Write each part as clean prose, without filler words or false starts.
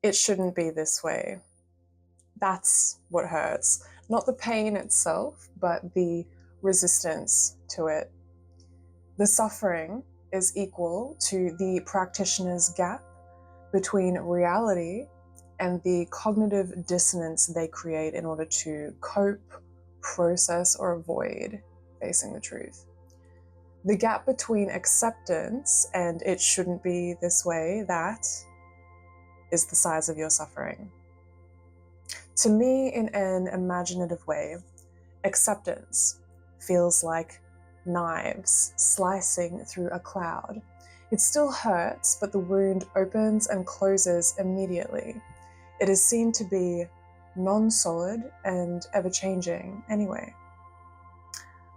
it shouldn't be this way. That's what hurts. Not the pain itself, but the resistance to it. The suffering is equal to the practitioner's gap between reality and the cognitive dissonance they create in order to cope, process, or avoid facing the truth. The gap between acceptance and it shouldn't be this way, that is the size of your suffering. To me, in an imaginative way, acceptance feels like knives slicing through a cloud. It still hurts, but the wound opens and closes immediately. It is seen to be non-solid and ever-changing anyway.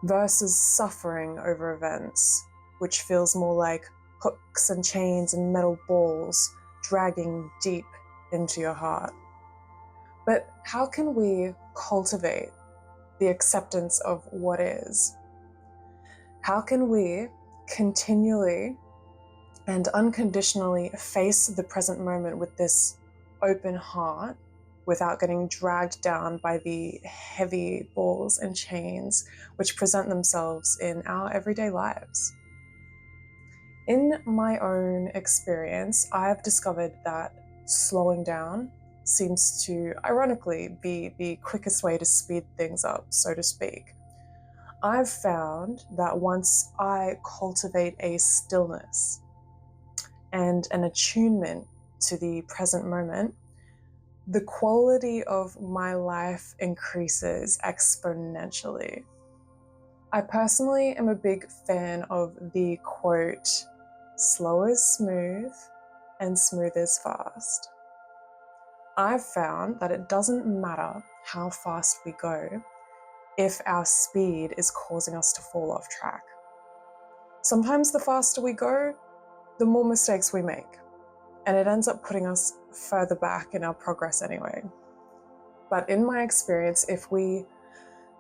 Versus suffering over events, which feels more like hooks and chains and metal balls dragging deep into your heart. But how can we cultivate the acceptance of what is? How can we continually and unconditionally face the present moment with this open heart without getting dragged down by the heavy balls and chains which present themselves in our everyday lives? In my own experience, I've discovered that slowing down seems to, ironically, be the quickest way to speed things up, so to speak. I've found that once I cultivate a stillness and an attunement to the present moment, the quality of my life increases exponentially. I personally am a big fan of the quote, "Slow is smooth and smooth is fast." I've found that it doesn't matter how fast we go if our speed is causing us to fall off track. Sometimes the faster we go, the more mistakes we make, and it ends up putting us further back in our progress anyway. But in my experience, if we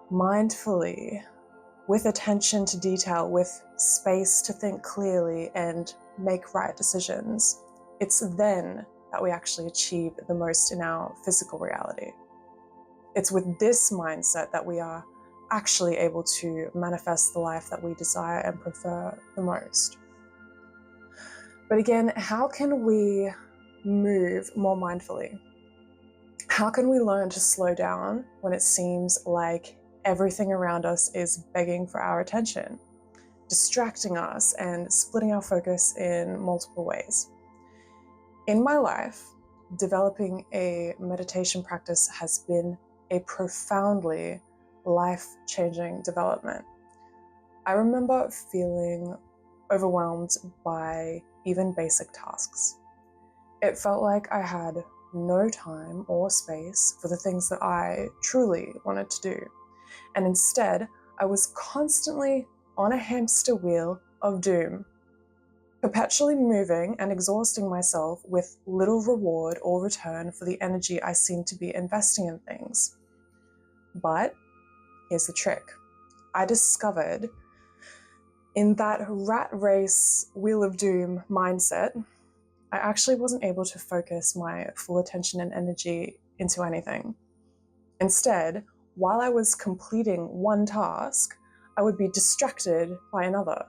mindfully, with attention to detail, with space to think clearly and make right decisions, it's then that we actually achieve the most in our physical reality. It's with this mindset that we are actually able to manifest the life that we desire and prefer the most. But again, how can we move more mindfully? How can we learn to slow down when it seems like everything around us is begging for our attention, distracting us and splitting our focus in multiple ways? In my life, developing a meditation practice has been a profoundly life-changing development. I remember feeling overwhelmed by even basic tasks. It felt like I had no time or space for the things that I truly wanted to do. And instead, I was constantly on a hamster wheel of doom, perpetually moving and exhausting myself with little reward or return for the energy I seemed to be investing in things. But here's the trick. I discovered in that rat race wheel of doom mindset, I actually wasn't able to focus my full attention and energy into anything. Instead, while I was completing one task, I would be distracted by another.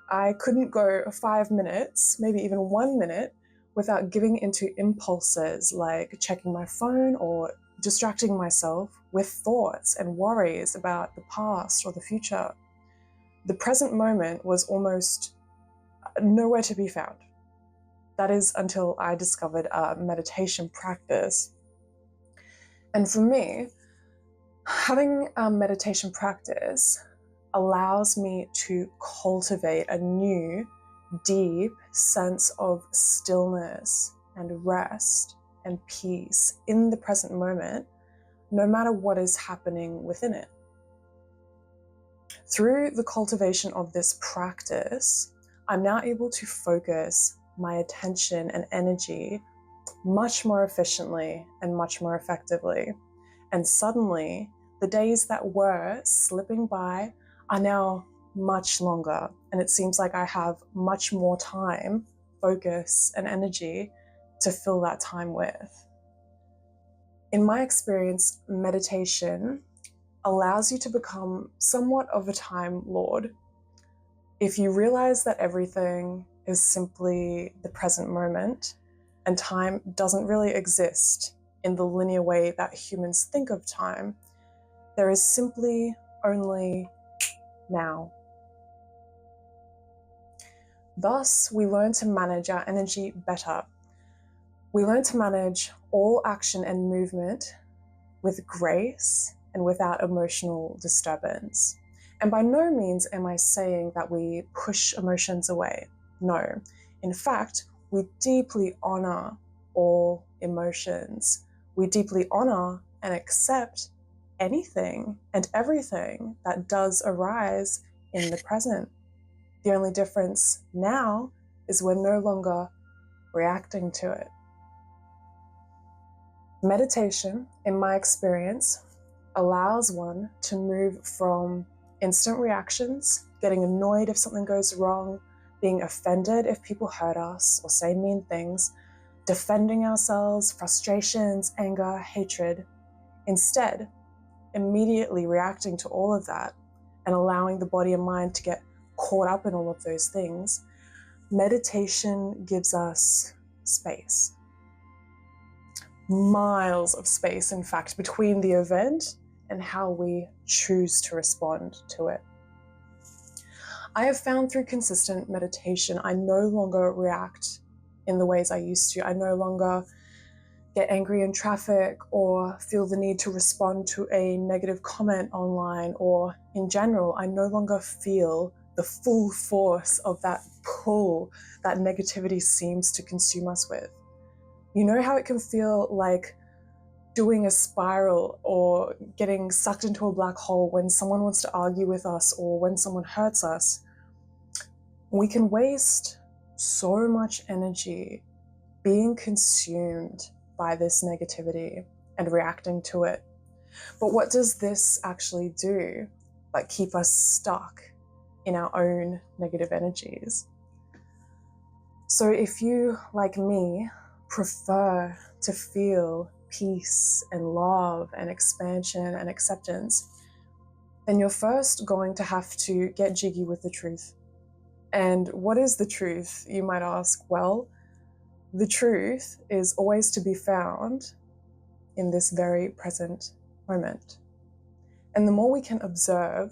I couldn't go 5 minutes, maybe even 1 minute, without giving into impulses like checking my phone or distracting myself with thoughts and worries about the past or the future. The present moment was almost nowhere to be found. That is until I discovered a meditation practice. And for me, having a meditation practice allows me to cultivate a new, deep sense of stillness and rest and peace in the present moment, no matter what is happening within it. Through the cultivation of this practice, I'm now able to focus my attention and energy much more efficiently and much more effectively. And suddenly, the days that were slipping by are now much longer. And it seems like I have much more time, focus, and energy to fill that time with. In my experience, meditation allows you to become somewhat of a time lord. If you realize that everything is simply the present moment and time doesn't really exist in the linear way that humans think of time, there is simply only now. Thus, we learn to manage our energy better. We learn to manage all action and movement with grace and without emotional disturbance. And by no means am I saying that we push emotions away. No. In fact, we deeply honor all emotions. We deeply honor and accept anything and everything that does arise in the present. The only difference now is we're no longer reacting to it. Meditation, in my experience, allows one to move from instant reactions, getting annoyed if something goes wrong, being offended if people hurt us or say mean things, defending ourselves, frustrations, anger, hatred. Instead, immediately reacting to all of that and allowing the body and mind to get caught up in all of those things, meditation gives us space. Miles of space, in fact, between the event and how we choose to respond to it. I have found through consistent meditation, I no longer react in the ways I used to. I no longer get angry in traffic or feel the need to respond to a negative comment online, or in general, I no longer feel the full force of that pull that negativity seems to consume us with. You know how it can feel like doing a spiral or getting sucked into a black hole when someone wants to argue with us or when someone hurts us? We can waste so much energy being consumed by this negativity and reacting to it. But what does this actually do but keep us stuck in our own negative energies? So if you, like me, prefer to feel peace and love and expansion and acceptance, then you're first going to have to get jiggy with the truth. And what is the truth, you might ask? Well, the truth is always to be found in this very present moment. And the more we can observe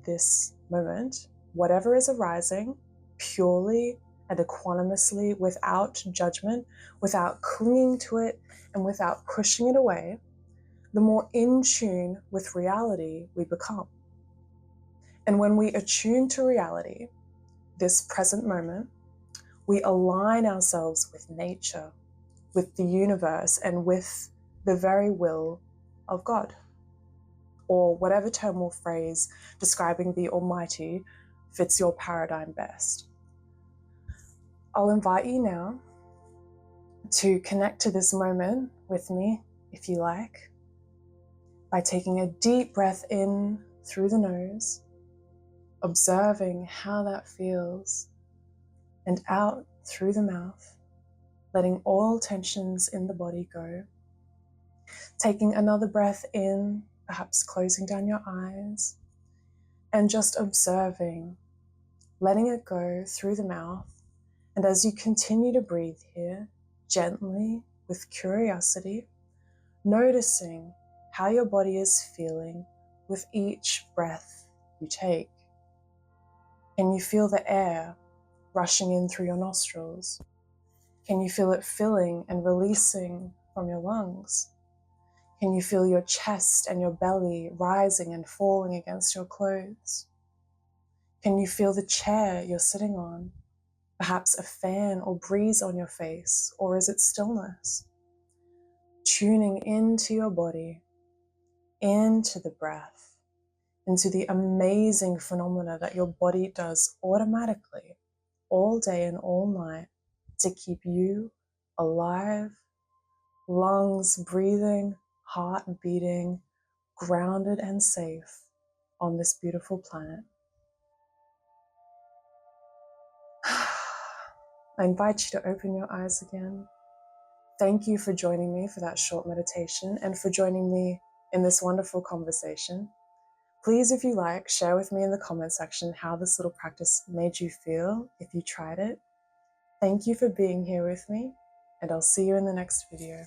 this moment, whatever is arising, purely and equanimously, without judgment, without clinging to it, and without pushing it away, the more in tune with reality we become. And when we attune to reality, this present moment, we align ourselves with nature, with the universe, and with the very will of God, or whatever term or phrase describing the Almighty fits your paradigm best. I'll invite you now to connect to this moment with me, if you like, by taking a deep breath in through the nose, observing how that feels, and out through the mouth, letting all tensions in the body go. Taking another breath in, perhaps closing down your eyes, and just observing, letting it go through the mouth. And as you continue to breathe here, gently, with curiosity, noticing how your body is feeling with each breath you take. Can you feel the air rushing in through your nostrils? Can you feel it filling and releasing from your lungs? Can you feel your chest and your belly rising and falling against your clothes? Can you feel the chair you're sitting on? Perhaps a fan or breeze on your face, or is it stillness? Tuning into your body, into the breath, into the amazing phenomena that your body does automatically all day and all night to keep you alive, lungs breathing, heart beating, grounded and safe on this beautiful planet. I invite you to open your eyes again. Thank you for joining me for that short meditation and for joining me in this wonderful conversation. Please, if you like, share with me in the comment section how this little practice made you feel if you tried it. Thank you for being here with me, and I'll see you in the next video.